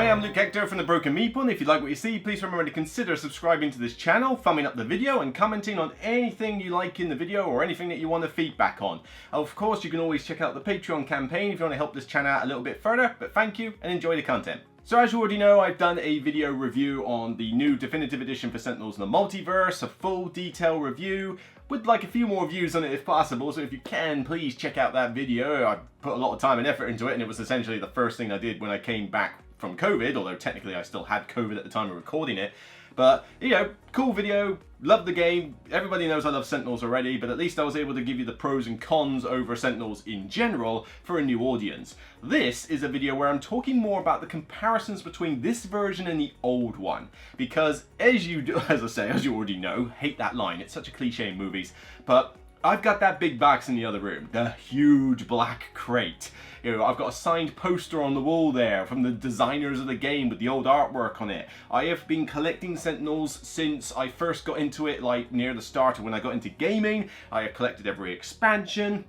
Hi, I'm Luke Hector from the Broken Meeple, and if you like what you see, please remember to consider subscribing to this channel, thumbing up the video, and commenting on anything you like in the video or anything that you want to feedback on. Of course, you can always check out the Patreon campaign if you want to help this channel out a little bit further, but thank you and enjoy the content. So as you already know, I've done a video review on the new Definitive Edition for Sentinels in the Multiverse, a full detail review, with like a few more views on it if possible, so if you can, please check out that video. I put a lot of time and effort into it, and it was essentially the first thing I did when I came back from COVID, although technically I still had COVID at the time of recording it. But, you know, cool video, love the game, everybody knows I love Sentinels already, but at least I was able to give you the pros and cons over Sentinels in general for a new audience. This is a video where I'm talking more about the comparisons between this version and the old one, because as you already know, hate that line, it's such a cliche in movies, but I've got that big box in the other room, the huge black crate. You know, I've got a signed poster on the wall there from the designers of the game with the old artwork on it. I have been collecting Sentinels since I first got into it, like near the start of when I got into gaming. I have collected every expansion.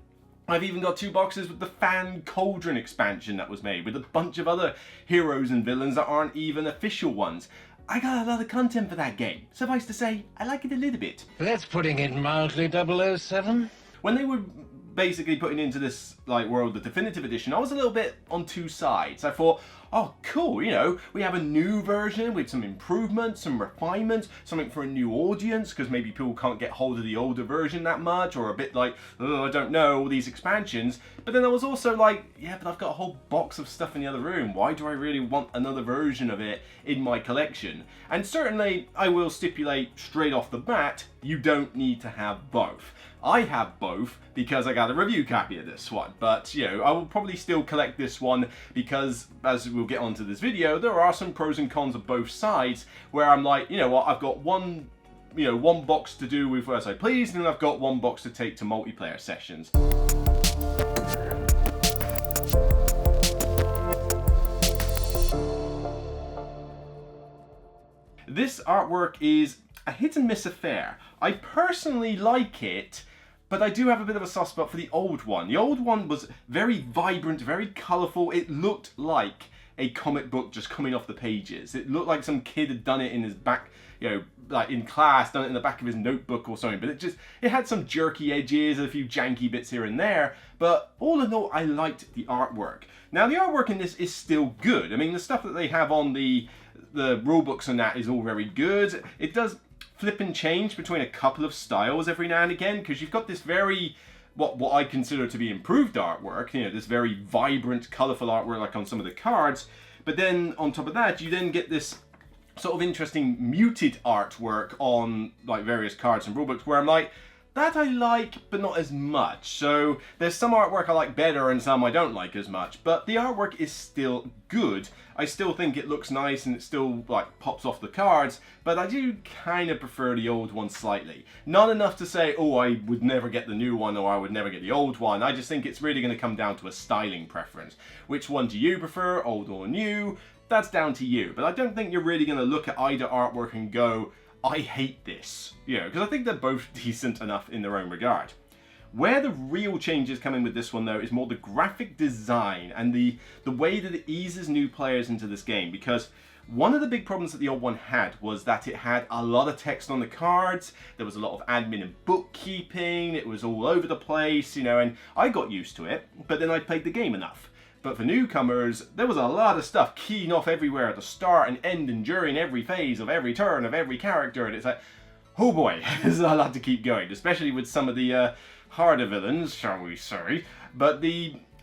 I've even got 2 boxes with the Fan Cauldron expansion that was made, with a bunch of other heroes and villains that aren't even official ones. I got a lot of content for that game. Suffice to say, I like it a little bit. That's putting it mildly, 007. When they were basically putting into this world the Definitive Edition, I was a little bit on 2 sides. I thought, oh cool, you know, we have a new version with some improvements, some refinements, something for a new audience, because maybe people can't get hold of the older version that much, or a bit like, oh, I don't know, all these expansions. But then I was also like, yeah, but I've got a whole box of stuff in the other room. Why do I really want another version of it in my collection? And certainly, I will stipulate straight off the bat, you don't need to have both. I have both because I got a review copy of this one, but you know, I will probably still collect this one because, as we'll get onto this video, there are some pros and cons of both sides where I'm like, you know what, I've got one box to do with as I please, and then I've got one box to take to multiplayer sessions. This artwork is a hit and miss affair. I personally like it, but I do have a bit of a soft spot for the old one. The old one was very vibrant, very colourful. It looked like a comic book just coming off the pages. It looked like some kid had done it in his back, you know, like in class, done it in the back of his notebook or something. But it had some jerky edges, a few janky bits here and there. But all in all, I liked the artwork. Now, the artwork in this is still good. I mean, the stuff that they have on the rulebooks and that is all very good. It does flip and change between a couple of styles every now and again, because you've got this very, what I consider to be improved artwork, you know, this very vibrant, colourful artwork like on some of the cards, but then on top of that, you then get this sort of interesting muted artwork on like various cards and rulebooks where I'm like, that I like, but not as much. So there's some artwork I like better and some I don't like as much, but the artwork is still good. I still think it looks nice and it still like pops off the cards, but I do kind of prefer the old one slightly. Not enough to say, oh, I would never get the new one or I would never get the old one. I just think it's really going to come down to a styling preference. Which one do you prefer, old or new? That's down to you, but I don't think you're really going to look at either artwork and go, I hate this, you know, because I think they're both decent enough in their own regard. Where the real changes come in with this one, though, is more the graphic design and the way that it eases new players into this game, because one of the big problems that the old one had was that it had a lot of text on the cards, there was a lot of admin and bookkeeping, it was all over the place, you know, and I got used to it, but then I played the game enough. But for newcomers, there was a lot of stuff keying off everywhere at the start and end and during every phase of every turn of every character, and it's like, oh boy, there's a lot to keep going, especially with some of the harder villains, shall we say. But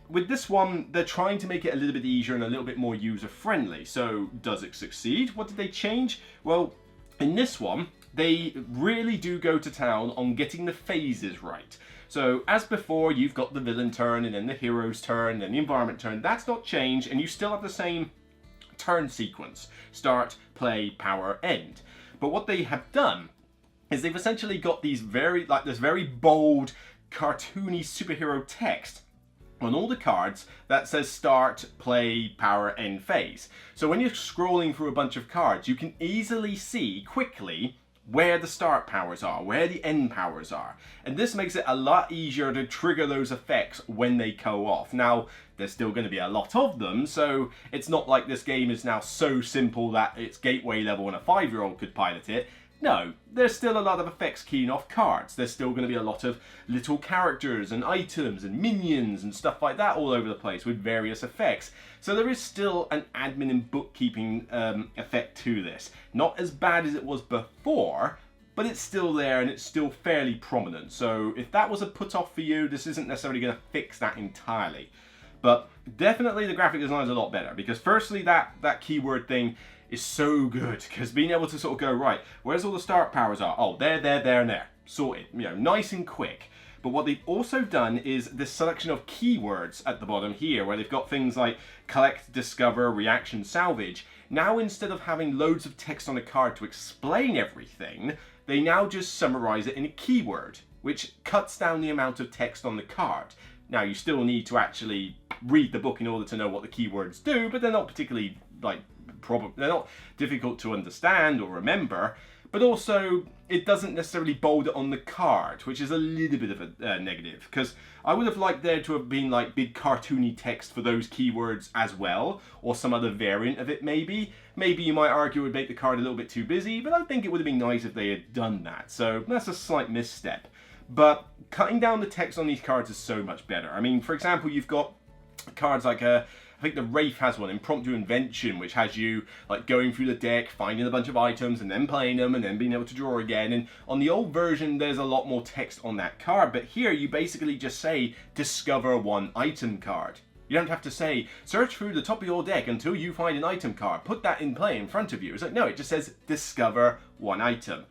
with this one, they're trying to make it a little bit easier and a little bit more user-friendly. So does it succeed? What did they change? Well, in this one, they really do go to town on getting the phases right. So as before, you've got the villain turn and then the hero's turn and the environment turn. That's not changed, and you still have the same turn sequence. Start, play, power, end. But what they have done is they've essentially got these this very bold, cartoony superhero text on all the cards that says start, play, power, end phase. So when you're scrolling through a bunch of cards, you can easily see quickly where the start powers are, where the end powers are. And this makes it a lot easier to trigger those effects when they go off. Now, there's still going to be a lot of them, so it's not like this game is now so simple that it's gateway level and a 5-year-old could pilot it. No, there's still a lot of effects keying off cards. There's still going to be a lot of little characters and items and minions and stuff like that all over the place with various effects. So there is still an admin and bookkeeping effect to this. Not as bad as it was before, but it's still there and it's still fairly prominent. So if that was a put off for you, this isn't necessarily going to fix that entirely. But definitely the graphic design is a lot better, because firstly that keyword thing is so good, because being able to sort of go, right, where's all the start powers are? Oh, there, and there. Sorted. You know, nice and quick. But what they've also done is this selection of keywords at the bottom here, where they've got things like collect, discover, reaction, salvage. Now, instead of having loads of text on a card to explain everything, they now just summarize it in a keyword, which cuts down the amount of text on the card. Now, you still need to actually read the book in order to know what the keywords do, but they're not particularly, they're not difficult to understand or remember. But also, it doesn't necessarily bold it on the card, which is a little bit of a negative, because I would have liked there to have been like big cartoony text for those keywords as well, or some other variant of it maybe. Maybe you might argue it would make the card a little bit too busy, but I think it would have been nice if they had done that. So that's a slight misstep. But cutting down the text on these cards is so much better. I mean, for example, you've got cards like I think the Wraith has one, Impromptu Invention, which has you like going through the deck, finding a bunch of items and then playing them and then being able to draw again. And on the old version, there's a lot more text on that card. But here you basically just say, discover one item card. You don't have to say, search through the top of your deck until you find an item card. Put that in play in front of you. It's like, no, it just says, discover one item.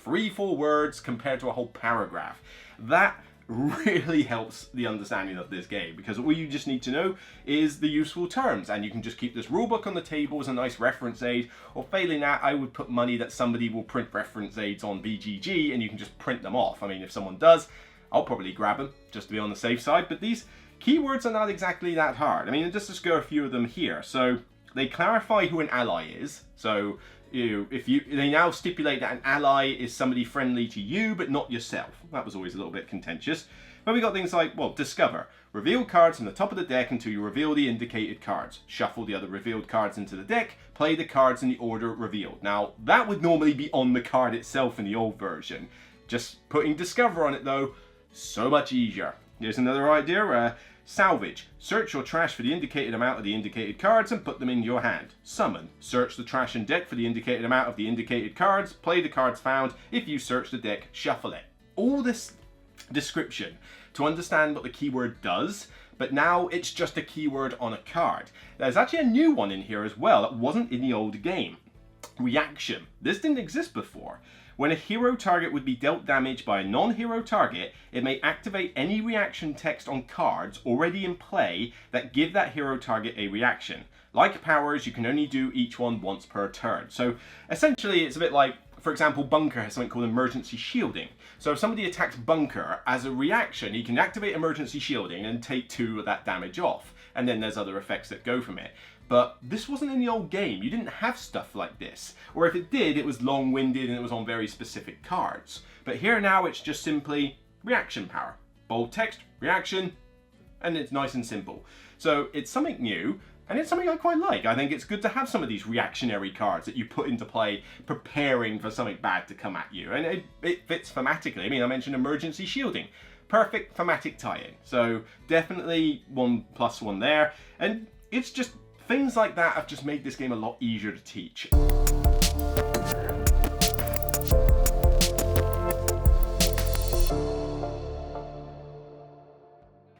3-4 words compared to a whole paragraph. That really helps the understanding of this game, because all you just need to know is the useful terms, and you can just keep this rulebook on the table as a nice reference aid, or failing that, I would put money that somebody will print reference aids on BGG and you can just print them off. I mean, if someone does, I'll probably grab them just to be on the safe side. But these keywords are not exactly that hard. I mean, just go a few of them here. So they clarify who an ally is. So they now stipulate that an ally is somebody friendly to you but not yourself. That was always a little bit contentious. But we got things like, well, discover. Reveal cards from the top of the deck until you reveal the indicated cards. Shuffle the other revealed cards into the deck. Play the cards in the order revealed. Now, that would normally be on the card itself in the old version. Just putting discover on it, though, so much easier. Here's another idea. Salvage. Search your trash for the indicated amount of the indicated cards and put them in your hand. Summon. Search the trash and deck for the indicated amount of the indicated cards. Play the cards found. If you search the deck, shuffle it. All this description to understand what the keyword does, but now it's just a keyword on a card. There's actually a new one in here as well that wasn't in the old game. Reaction. This didn't exist before. When a hero target would be dealt damage by a non-hero target, it may activate any reaction text on cards already in play that give that hero target a reaction. Like powers, you can only do each one once per turn. So essentially it's a bit like, for example, Bunker has something called emergency shielding. So if somebody attacks Bunker, as a reaction, he can activate emergency shielding and take 2 of that damage off. And then there's other effects that go from it. But this wasn't in the old game. You didn't have stuff like this. Or if it did, it was long-winded and it was on very specific cards. But here now it's just simply reaction power. Bold text, reaction, and it's nice and simple. So it's something new, and it's something I quite like. I think it's good to have some of these reactionary cards that you put into play preparing for something bad to come at you. And it fits thematically. I mean, I mentioned emergency shielding. Perfect thematic tie-in. So definitely 1+1 there. And it's just things like that have just made this game a lot easier to teach.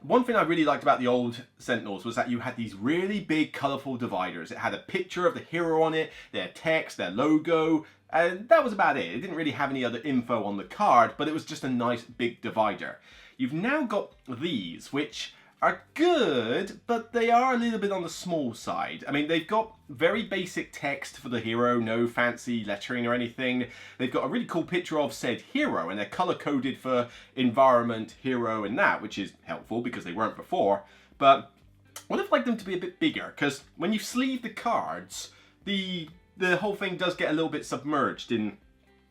One thing I really liked about the old Sentinels was that you had these really big colourful dividers. It had a picture of the hero on it, their text, their logo, and that was about it. It didn't really have any other info on the card, but it was just a nice big divider. You've now got these, which are good, but they are a little bit on the small side. I mean, they've got very basic text for the hero, no fancy lettering or anything. They've got a really cool picture of said hero, and they're color-coded for environment, hero, and that, which is helpful because they weren't before. But I would have liked them to be a bit bigger, because when you sleeve the cards, the whole thing does get a little bit submerged in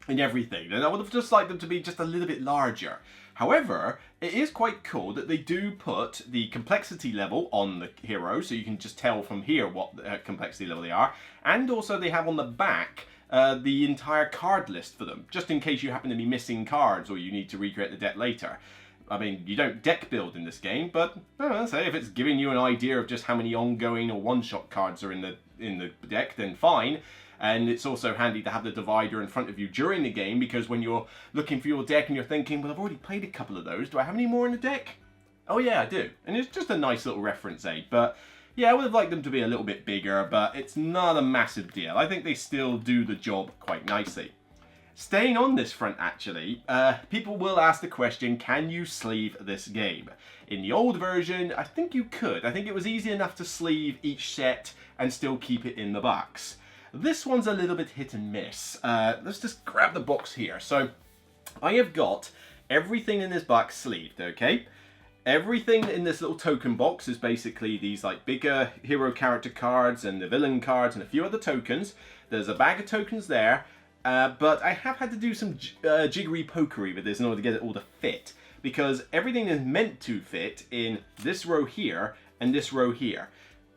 in everything, and I would have just liked them to be just a little bit larger. However, it is quite cool that they do put the complexity level on the hero, so you can just tell from here what complexity level they are, and also they have on the back the entire card list for them, just in case you happen to be missing cards or you need to recreate the deck later. I mean, you don't deck build in this game, but I don't know, say if it's giving you an idea of just how many ongoing or one-shot cards are in the deck, then fine. And it's also handy to have the divider in front of you during the game, because when you're looking for your deck and you're thinking, well, I've already played a couple of those, do I have any more in the deck? Oh yeah, I do. And it's just a nice little reference aid. But yeah, I would have liked them to be a little bit bigger, but it's not a massive deal. I think they still do the job quite nicely. Staying on this front, actually, people will ask the question, can you sleeve this game? In the old version, I think you could. I think it was easy enough to sleeve each set and still keep it in the box. This one's a little bit hit and miss. Let's just grab the box here. So, I have got everything in this box sleeved, okay? Everything in this little token box is basically these like bigger hero character cards and the villain cards and a few other tokens. There's a bag of tokens there. But I have had to do some jiggery pokery with this in order to get it all to fit, because everything is meant to fit in this row here and this row here.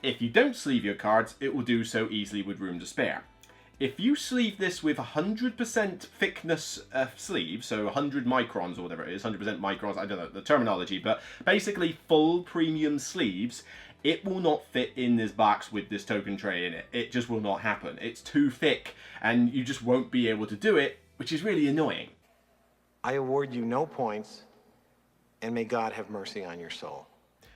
If you don't sleeve your cards, it will do so easily with room to spare. If you sleeve this with 100% thickness sleeve, so 100 microns or whatever it is, 100% microns, I don't know the terminology, but basically full premium sleeves, it will not fit in this box with this token tray in it. It just will not happen. It's too thick and you just won't be able to do it, which is really annoying. I award you no points, and may God have mercy on your soul.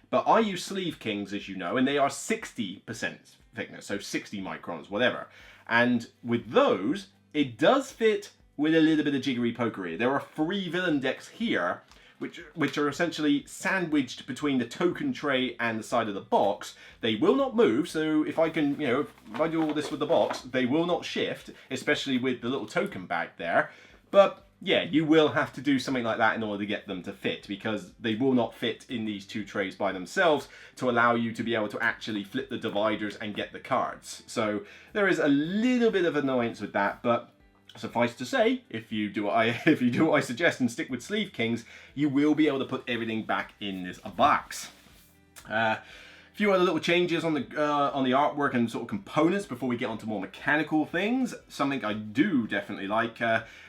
But I use Sleeve Kings, as you know, and they are 60% thickness, so 60 microns, whatever. And with those, it does fit with a little bit of jiggery pokery. There are 3 villain decks here, which are essentially sandwiched between the token tray and the side of the box. They will not move, so if I can, if I do all this with the box, they will not shift, especially with the little token bag there. But yeah, you will have to do something like that in order to get them to fit, because they will not fit in these 2 trays by themselves to allow you to be able to actually flip the dividers and get the cards. So there is a little bit of annoyance with that, but suffice to say, if you do what I suggest and stick with Sleeve Kings, you will be able to put everything back in this box. A few other little changes on the artwork and sort of components before we get onto more mechanical things. Something I do definitely like.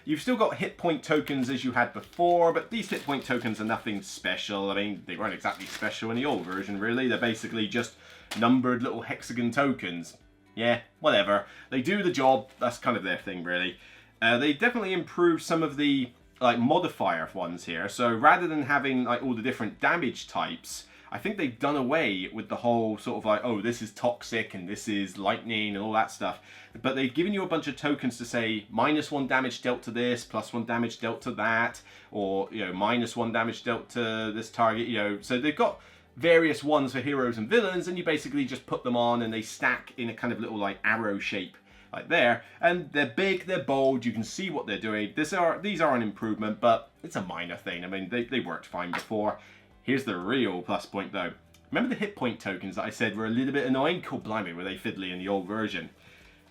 You've still got hit point tokens as you had before, but these hit point tokens are nothing special. I mean, they weren't exactly special in the old version, really. They're basically just numbered little hexagon tokens. Yeah, whatever. They do the job. That's kind of their thing, really. They definitely improved some of the modifier ones here. So rather than having all the different damage types, I think they've done away with the whole sort of oh, this is toxic and this is lightning and all that stuff. But they've given you a bunch of tokens to say -1 damage dealt to this, +1 damage dealt to that, or -1 damage dealt to this target. So they've got various ones for heroes and villains, and you basically just put them on and they stack in a kind of little arrow shape. Like there, and they're big, they're bold, you can see what they're doing. These are an improvement, but it's a minor thing. I mean, they worked fine before. Here's the real plus point though. Remember the hit point tokens that I said were a little bit annoying? Cool, blimey, were they fiddly in the old version?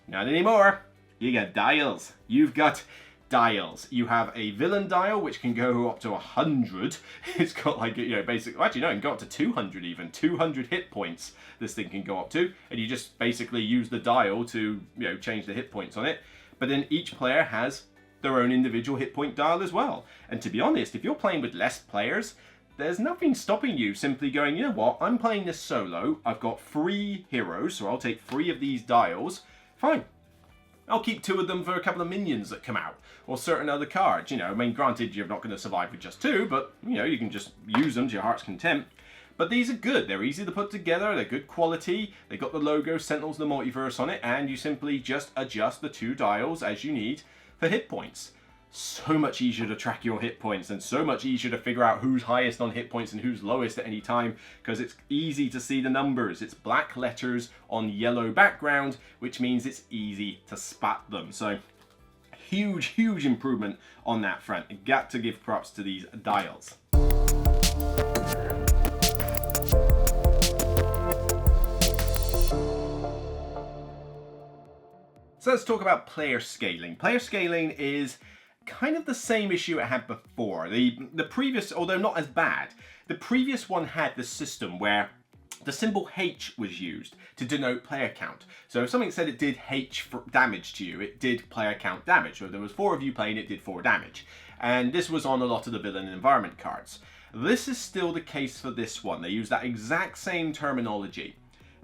Not anymore. You got dials. You've got dials. You have a villain dial, which can go up to 100. It's got basically, actually no, it can go up to 200 even. 200 hit points this thing can go up to, and you just basically use the dial to change the hit points on it. But then each player has their own individual hit point dial as well. And to be honest, if you're playing with less players, there's nothing stopping you simply going, you know what, I'm playing this solo, I've got 3 heroes, so I'll take 3 of these dials. Fine. I'll keep 2 of them for a couple of minions that come out, or certain other cards. I mean, granted, you're not going to survive with just 2, but you can just use them to your heart's content. But these are good. They're easy to put together. They're good quality. They got the logo Sentinels, the Multiverse on it, and you simply just adjust the 2 dials as you need for hit points. So much easier to track your hit points, and so much easier to figure out who's highest on hit points and who's lowest at any time, because it's easy to see the numbers. It's black letters on yellow background, which means it's easy to spot them. So huge improvement on that front. Got to give props to these dials. So let's talk about player scaling. Player scaling is kind of the same issue it had before. The previous, although not as bad, the previous one had the system where the symbol H was used to denote player count. So if something said it did H for damage to you, it did player count damage. So if there was 4 of you playing, it did 4 damage. And this was on a lot of the villain and environment cards. This is still the case for this one. They use that exact same terminology.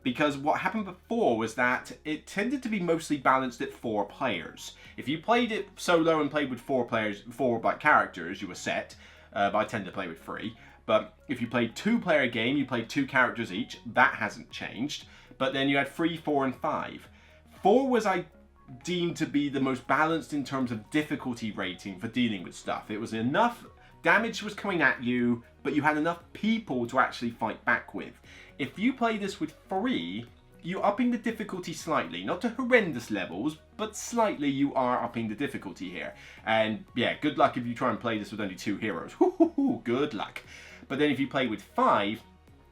Because what happened before was that it tended to be mostly balanced at 4 players. If you played it solo and played with 4 players, 4 characters, you were set. But I tend to play with 3. But if you played 2-player game, you played 2 characters each. That hasn't changed. But then you had 3, 4, and 5. 4 was, I deemed to be the most balanced in terms of difficulty rating for dealing with stuff. It was enough damage was coming at you, but you had enough people to actually fight back with. If you play this with 3, you're upping the difficulty slightly. Not to horrendous levels, but slightly you are upping the difficulty here. And yeah, good luck if you try and play this with only 2 heroes. Good luck. But then if you play with 5,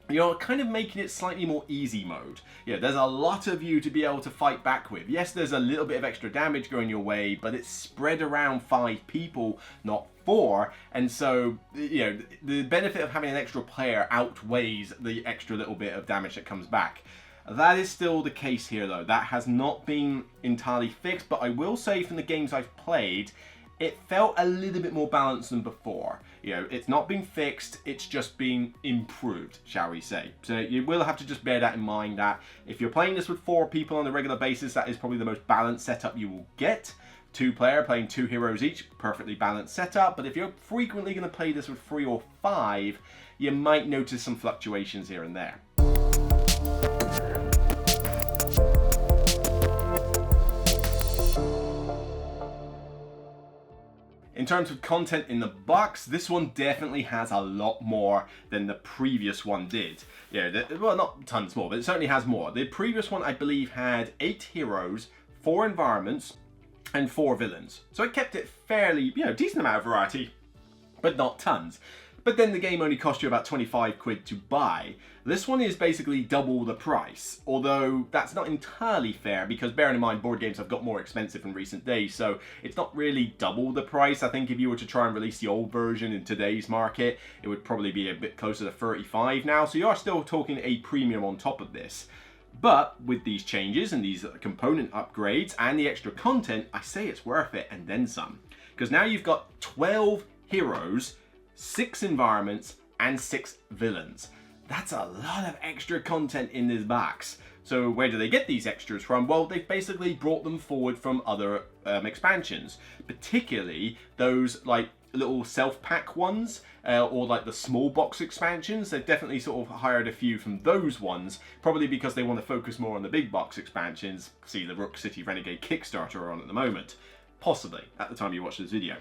you're kind of making it slightly more easy mode. Yeah, there's a lot of you to be able to fight back with. Yes, there's a little bit of extra damage going your way, but it's spread around 5 people, not 4. And so, you know, the benefit of having an extra player outweighs the extra little bit of damage that comes back. That is still the case here though. That has not been entirely fixed, but I will say from the games I've played, it felt a little bit more balanced than before. You know, it's not been fixed, it's just been improved, shall we say. So you will have to just bear that in mind, that if you're playing this with 4 people on a regular basis, that is probably the most balanced setup you will get. 2-player playing 2 heroes each, perfectly balanced setup. But if you're frequently going to play this with 3 or 5, you might notice some fluctuations here and there. In terms of content in the box, this one definitely has a lot more than the previous one did. Yeah, well, not tons more, but it certainly has more. The previous one, I believe, had 8 heroes, 4 environments, and 4 villains. So it kept it fairly, you know, decent amount of variety, but not tons. But then the game only cost you about 25 quid to buy. This one is basically double the price, although that's not entirely fair because bearing in mind board games have got more expensive in recent days, so it's not really double the price. I think if you were to try and release the old version in today's market, it would probably be a bit closer to 35 now, so you are still talking a premium on top of this. But with these changes and these component upgrades and the extra content, I say it's worth it and then some. Because now you've got 12 heroes, 6 environments, and 6 villains. That's a lot of extra content in this box. So where do they get these extras from? Well, they've basically brought them forward from other expansions, particularly those like little self-pack ones or like the small box expansions. They've definitely sort of hired a few from those ones, probably because they want to focus more on the big box expansions. See the Rook City Renegade Kickstarter on at the moment, possibly at the time you watch this video.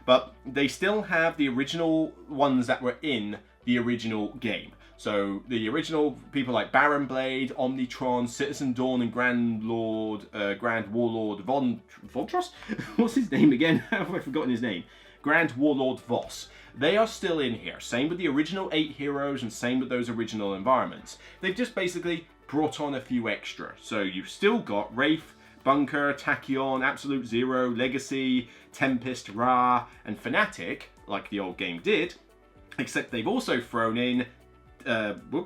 But they still have the original ones that were in the original game. So the original people like Baron Blade, Omnitron, Citizen Dawn, and Grand Warlord Vontros? What's his name again? How have I forgotten his name? Grand Warlord Voss. They are still in here. Same with the original 8 heroes and same with those original environments. They've just basically brought on a few extra. So you've still got Wraith, Bunker, Tachyon, Absolute Zero, Legacy, Tempest, Ra, and Fanatic, like the old game did, except they've also thrown in,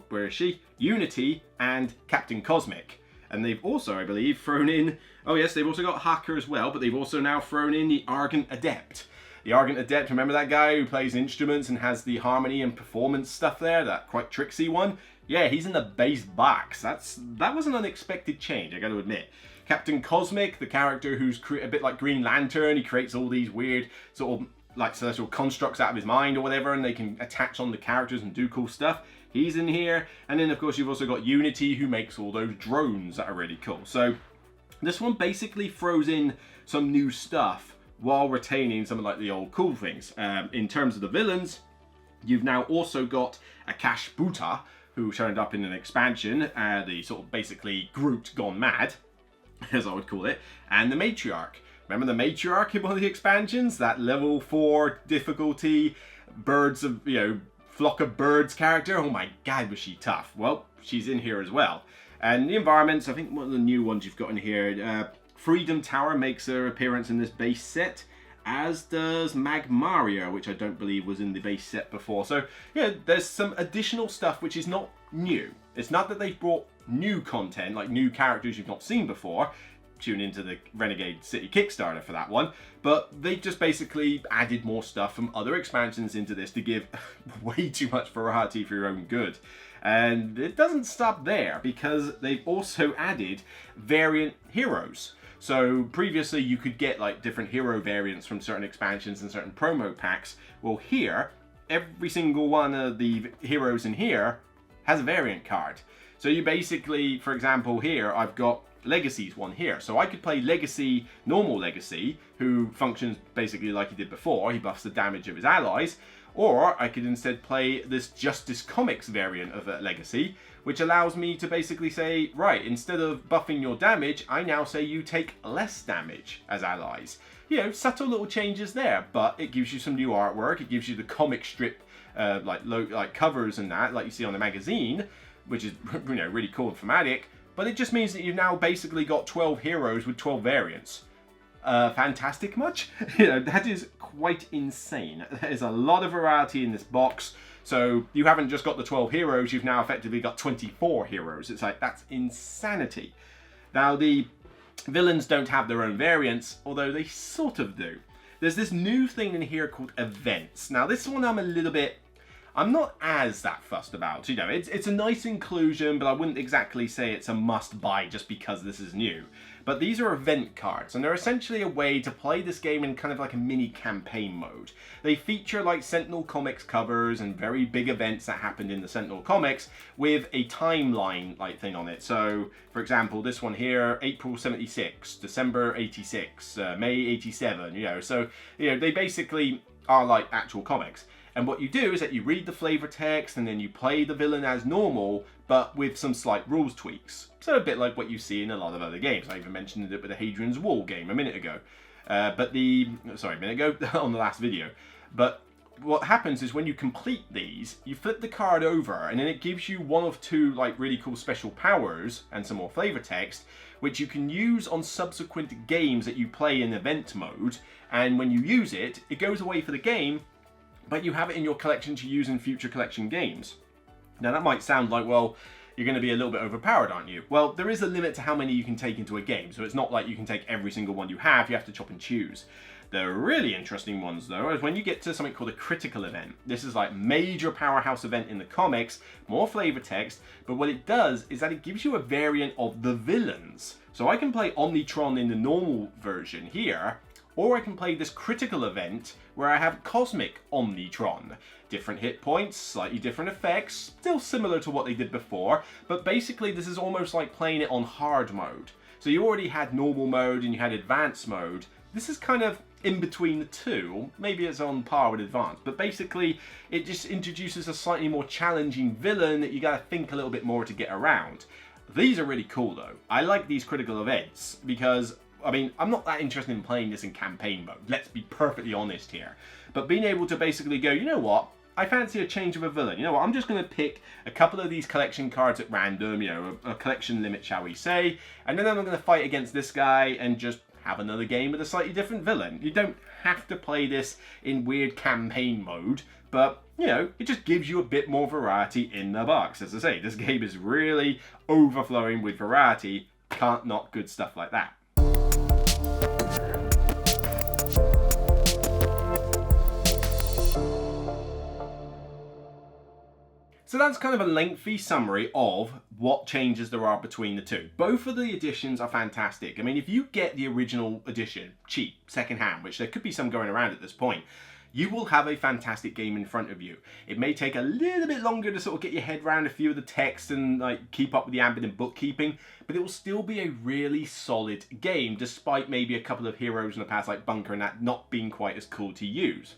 where is she? Unity and Captain Cosmic. And they've also, I believe, thrown in, oh yes, they've also got Hacker as well, but they've also now thrown in the Argent Adept. The Argent Adept, remember that guy who plays instruments and has the harmony and performance stuff there, that quite tricksy one? Yeah, he's in the base box. That was an unexpected change, I gotta admit. Captain Cosmic, the character who's a bit like Green Lantern, he creates all these weird sort of like celestial constructs out of his mind or whatever, and they can attach on the characters and do cool stuff. He's in here. And then of course you've also got Unity, who makes all those drones that are really cool. So this one basically throws in some new stuff while retaining some of like the old cool things. In terms of the villains, you've now also got Akash Buta, who turned up in an expansion, the sort of basically Groot gone mad, as I would call it, and the Matriarch. Remember the Matriarch in one of the expansions? That level 4 difficulty, birds of, you know, flock of birds character? Oh my god, was she tough. Well, she's in here as well. And the environments, I think one of the new ones you've got in here, Freedom Tower makes her appearance in this base set, as does Magmario, which I don't believe was in the base set before. So yeah, there's some additional stuff which is not new. It's not that they've brought new content, like new characters you've not seen before. Tune into the Renegade City Kickstarter for that one. But they just basically added more stuff from other expansions into this to give way too much variety for your own good. And it doesn't stop there, because they've also added variant heroes. So previously you could get like different hero variants from certain expansions and certain promo packs. Well, here, every single one of the heroes in here has a variant card. So you basically, for example, here I've got Legacy's one here. So I could play Legacy, normal Legacy, who functions basically like he did before. He buffs the damage of his allies. Or I could instead play this Justice Comics variant of Legacy, which allows me to basically say, right, instead of buffing your damage, I now say you take less damage as allies. You know, subtle little changes there, but it gives you some new artwork. It gives you the comic strip, like covers and that, like you see on the magazine, which is, you know, really cool and thematic. But it just means that you've now basically got 12 heroes with 12 variants. Fantastic much? You know, that is quite insane. There's a lot of variety in this box. So you haven't just got the 12 heroes, you've now effectively got 24 heroes. It's like, that's insanity. Now, the villains don't have their own variants, although they sort of do. There's this new thing in here called events. Now, this one I'm not as that fussed about. You know, it's a nice inclusion, but I wouldn't exactly say it's a must-buy just because this is new. But these are event cards, and they're essentially a way to play this game in kind of like a mini campaign mode. They feature like Sentinel comics covers and very big events that happened in the Sentinel comics with a timeline like thing on it. So, for example, this one here, April 76, December 86, May 87, you know. So, you know, they basically are like actual comics. And what you do is that you read the flavor text and then you play the villain as normal, but with some slight rules tweaks. So a bit like what you see in a lot of other games. I even mentioned it with the Hadrian's Wall game a minute ago. On the last video. But what happens is when you complete these, you flip the card over and then it gives you one of two like really cool special powers and some more flavor text, which you can use on subsequent games that you play in event mode. And when you use it, it goes away for the game, but you have it in your collection to use in future collection games. Now that might sound like, well, you're going to be a little bit overpowered, aren't you? Well, there is a limit to how many you can take into a game, so it's not like you can take every single one you have to chop and choose. The really interesting ones, though, is when you get to something called a critical event. This is like major powerhouse event in the comics, more flavor text, but what it does is that it gives you a variant of the villains. So I can play Omnitron in the normal version here, or I can play this critical event where I have Cosmic Omnitron. Different hit points, slightly different effects, still similar to what they did before, but basically this is almost like playing it on hard mode. So you already had normal mode and you had advanced mode. This is kind of in between the two, maybe it's on par with advanced, but basically it just introduces a slightly more challenging villain that you gotta think a little bit more to get around. These are really cool though. I like these critical events because, I mean, I'm not that interested in playing this in campaign mode, let's be perfectly honest here. But being able to basically go, you know what, I fancy a change of a villain. You know what, I'm just going to pick a couple of these collection cards at random, you know, a collection limit, shall we say, and then I'm going to fight against this guy and just have another game with a slightly different villain. You don't have to play this in weird campaign mode, but, you know, it just gives you a bit more variety in the box. As I say, this game is really overflowing with variety. Can't knock good stuff like that. So that's kind of a lengthy summary of what changes there are between the two. Both of the editions are fantastic. I mean, if you get the original edition, cheap, second-hand, which there could be some going around at this point, you will have a fantastic game in front of you. It may take a little bit longer to sort of get your head around a few of the text and like keep up with the ambient and bookkeeping, but it will still be a really solid game, despite maybe a couple of heroes in the past like Bunker and that not being quite as cool to use.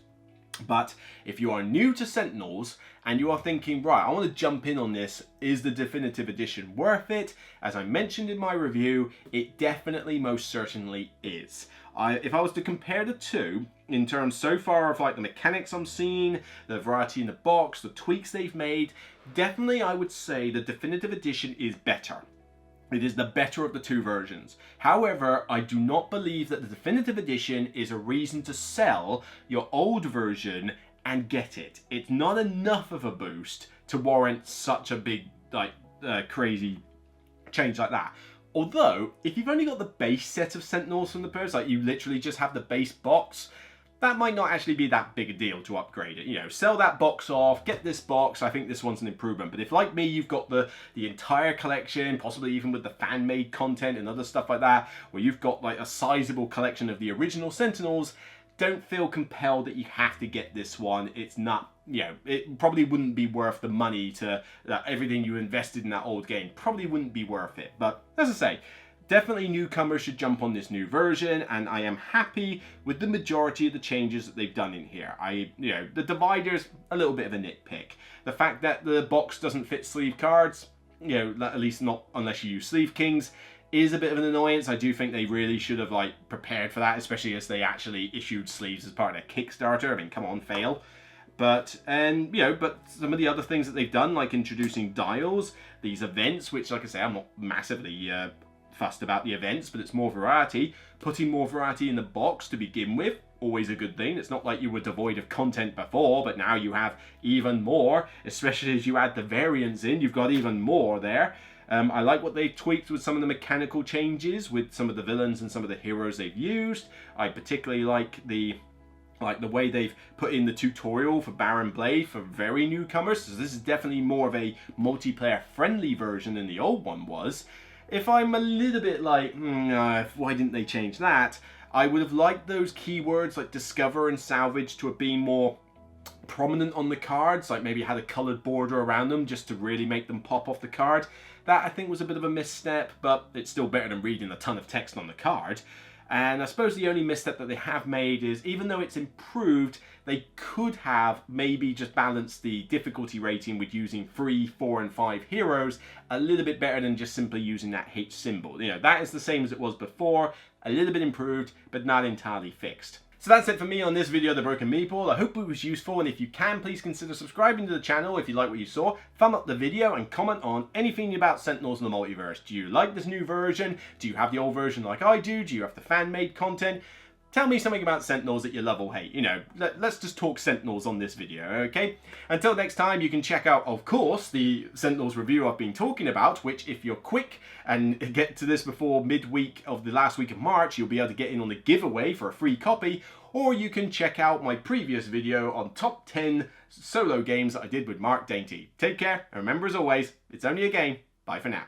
But if you are new to Sentinels and you are thinking, right, I want to jump in on this, is the definitive edition worth it? As I mentioned in my review, it definitely most certainly is. If I was to compare the two in terms so far of like the mechanics I'm seeing, the variety in the box, the tweaks they've made, definitely I would say the definitive edition is better. It is the better of the two versions. However, I do not believe that the definitive edition is a reason to sell your old version and get it. It's not enough of a boost to warrant such a big, like, crazy change like that. Although, if you've only got the base set of Sentinels from the purse, like you literally just have the base box, that might not actually be that big a deal to upgrade it. You know, sell that box off, get this box. I think this one's an improvement. But if, like me, you've got the entire collection, possibly even with the fan-made content and other stuff like that, where you've got like a sizable collection of the original Sentinels, don't feel compelled that you have to get this one. It's not, you know, it probably wouldn't be worth the money to everything you invested in that old game. Probably wouldn't be worth it. But as I say, definitely newcomers should jump on this new version, and I am happy with the majority of the changes that they've done in here. You know, the divider's a little bit of a nitpick. The fact that the box doesn't fit sleeve cards, you know, at least not unless you use Sleeve Kings, is a bit of an annoyance. I do think they really should have like prepared for that, especially as they actually issued sleeves as part of their Kickstarter. I mean, come on, fail. But some of the other things that they've done, like introducing dials, these events, which, like I say, I'm not massively fussed about the events, but it's more variety. Putting more variety in the box to begin with, always a good thing. It's not like you were devoid of content before, but now you have even more, especially as you add the variants in. You've got even more there. I like what they tweaked with some of the mechanical changes with some of the villains and some of the heroes they've used. I particularly like the way they've put in the tutorial for Baron Blade for very newcomers. So this is definitely more of a multiplayer friendly version than the old one was. If I'm a little bit like, why didn't they change that? I would have liked those keywords like discover and salvage to have been more prominent on the cards, like maybe had a coloured border around them just to really make them pop off the card. That I think was a bit of a misstep, but it's still better than reading a ton of text on the card. And I suppose the only misstep that they have made is, even though it's improved, they could have maybe just balanced the difficulty rating with using 3, 4, and 5 heroes a little bit better than just simply using that H symbol. You know, that is the same as it was before, a little bit improved, but not entirely fixed. So that's it for me on this video of the Broken Meeple. I hope it was useful, and if you can, please consider subscribing to the channel if you like what you saw. Thumb up the video and comment on anything about Sentinels in the Multiverse. Do you like this new version? Do you have the old version like I do? Do you have the fan-made content? Tell me something about Sentinels that you love or hate. You know, let's just talk Sentinels on this video, okay? Until next time, you can check out, of course, the Sentinels review I've been talking about, which, if you're quick and get to this before midweek of the last week of March, you'll be able to get in on the giveaway for a free copy. Or you can check out my previous video on top 10 solo games that I did with Mark Dainty. Take care, and remember, as always, it's only a game. Bye for now.